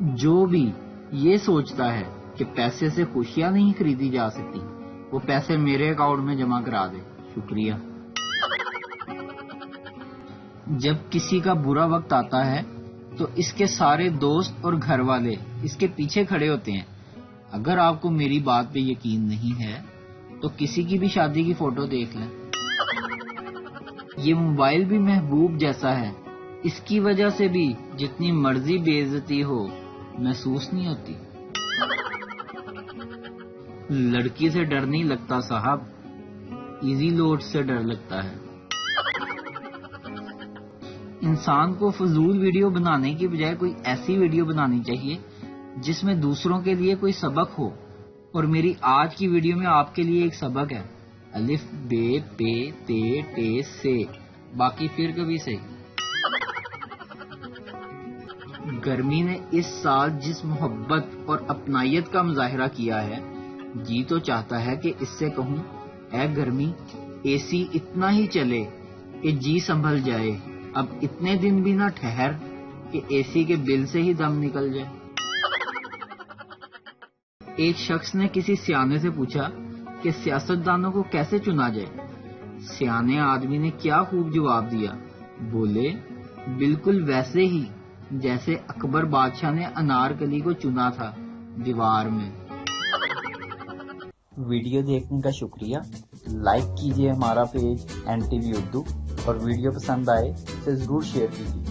جو بھی یہ سوچتا ہے کہ پیسے سے خوشیاں نہیں خریدی جا سکتی وہ پیسے میرے اکاؤنٹ میں جمع کرا دے، شکریہ۔ جب کسی کا برا وقت آتا ہے تو اس کے سارے دوست اور گھر والے اس کے پیچھے کھڑے ہوتے ہیں۔ اگر آپ کو میری بات پہ یقین نہیں ہے تو کسی کی بھی شادی کی فوٹو دیکھ لیں۔ یہ موبائل بھی محبوب جیسا ہے، اس کی وجہ سے بھی جتنی مرضی بے عزتی ہو محسوس نہیں ہوتی۔ لڑکی سے ڈر نہیں لگتا صاحب، ایزی لوڈ سے ڈر لگتا ہے۔ انسان کو فضول ویڈیو بنانے کی بجائے کوئی ایسی ویڈیو بنانی چاہیے جس میں دوسروں کے لیے کوئی سبق ہو، اور میری آج کی ویڈیو میں آپ کے لیے ایک سبق ہے، الف بے پے تے ٹے سے، باقی پھر کبھی سے۔ گرمی نے اس سال جس محبت اور اپنائیت کا مظاہرہ کیا ہے، جی تو چاہتا ہے کہ اس سے کہوں، اے گرمی اے سی اتنا ہی چلے کہ جی سنبھل جائے، اب اتنے دن بھی نہ ٹھہر کہ اے سی کے بل سے ہی دم نکل جائے۔ ایک شخص نے کسی سیانے سے پوچھا کہ سیاستدانوں کو کیسے چنا جائے؟ سیانے آدمی نے کیا خوب جواب دیا، بولے بالکل ویسے ہی جیسے اکبر بادشاہ نے انارکلی کو چنا تھا، دیوار میں۔ ویڈیو دیکھنے کا شکریہ، لائک کیجیے ہمارا پیج NTV اردو، اور ویڈیو پسند آئے تو ضرور شیئر کیجیے۔